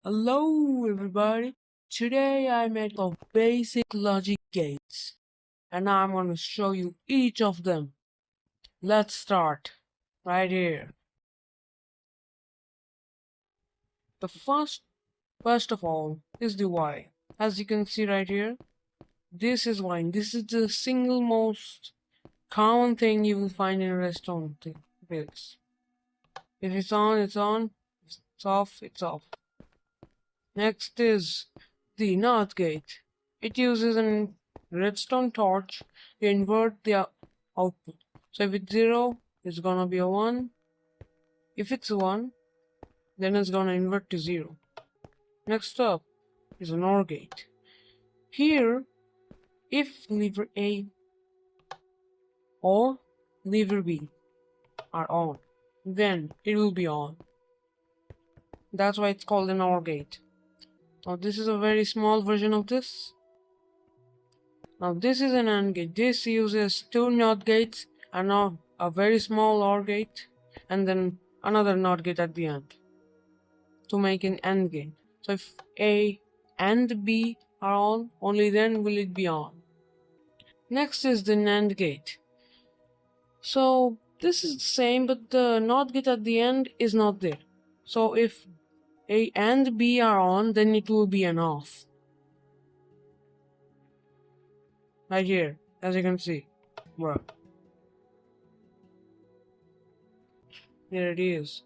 Hello everybody, today I made of basic logic gates and I'm going to show you each of them. Let's start right here. The first of all is the Y. As you can see right here, this is Y. This is the single most common thing you will find in redstone builds. If it's on, it's on. If it's off, it's off. Next is the NOT gate. It uses a redstone torch to invert the output. So if it's 0, it's gonna be a 1. If it's 1, then it's gonna invert to 0. Next up is an OR gate. Here, if lever A or lever B are on, then it will be on. That's why it's called an OR gate. Now this is a very small version of this. Now this is an AND gate. This uses 2 NOT gates and now a very small OR gate and then another NOT gate at the end to make an AND gate. So if A and B are on, only then will it be on. Next is the NAND gate. So this is the same, but the NOT gate at the end is not there. So if A and B are on, then it will be an off. Right here, as you can see. Well, here it is.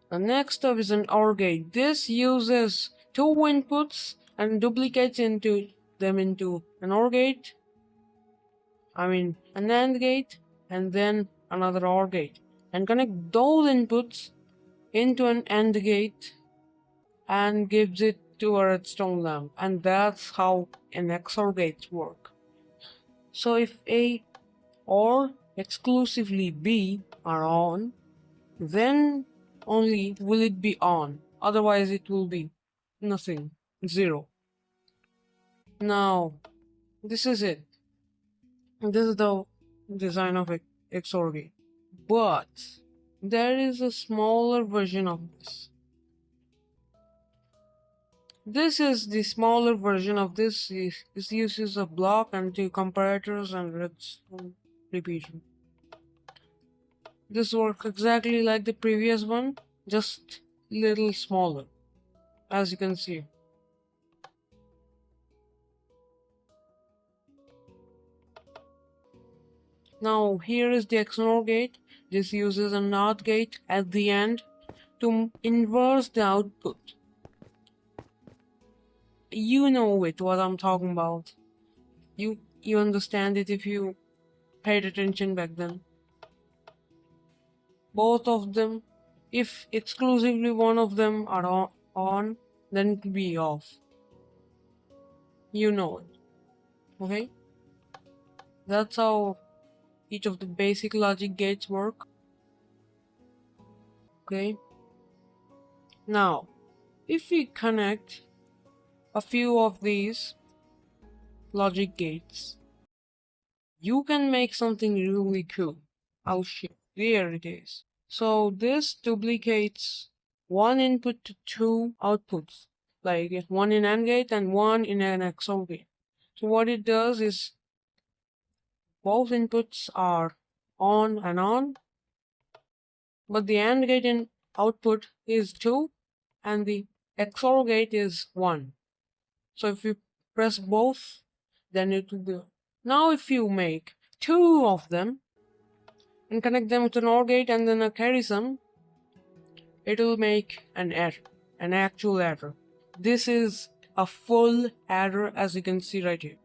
The next up is an OR gate. This uses 2 inputs and duplicates them into an OR gate. an AND gate, and then another OR gate, and connect those inputs into an AND gate and gives it to a redstone lamp, and that's how an XOR gates work. So if A or exclusively B are on, then only will it be on, otherwise it will be nothing, 0. Now this is it. This is the design of XOR gate, but there is a smaller version of this. This is the smaller version of this. This uses a block and 2 comparators and redstone repeater. This works exactly like the previous one, just little smaller, as you can see. Now here is the Xnor gate. This uses a NOT gate at the end to inverse the output. You know what I'm talking about. You understand it if you paid attention back then. Both of them, if exclusively one of them are on, then it will be off. You know it. Okay? That's how each of the basic logic gates work. Okay? Now, if we connect a few of these logic gates, you can make something really cool. I'll show you. There it is. So this duplicates one input to 2 outputs, like one in AND gate and one in an XOR gate. So what it does is both inputs are on and on, but the AND gate in output is 2 and the XOR gate is 1. So if you press both, then it will be. Now if you make 2 of them and connect them with an OR gate and then a carry sum, it will make an error, an actual error. This is a full error, as you can see right here.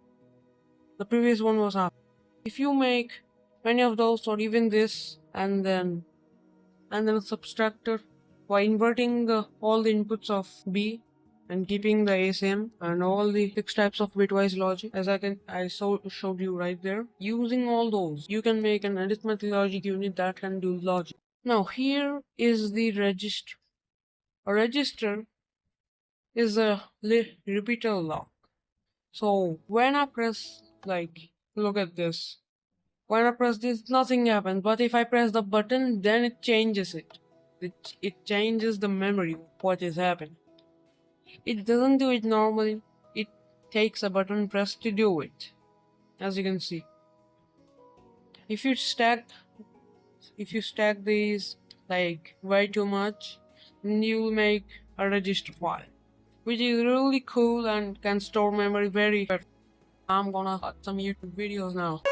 The previous one was half. If you make many of those, or even this, and then a subtractor by inverting all the inputs of B and keeping the A same and all the 6 types of bitwise logic, as I showed you right there. Using all those, you can make an arithmetic logic unit that can do logic. Now here is the register. A register is a repeater lock. So when I press, look at this. When I press this, nothing happens, but if I press the button, then it changes it. It changes the memory of what is happening. It doesn't do it normally, it takes a button press to do it. As you can see. If you stack these like way too much, then you will make a register file, which is really cool and can store memory very fast. I'm gonna cut some YouTube videos now.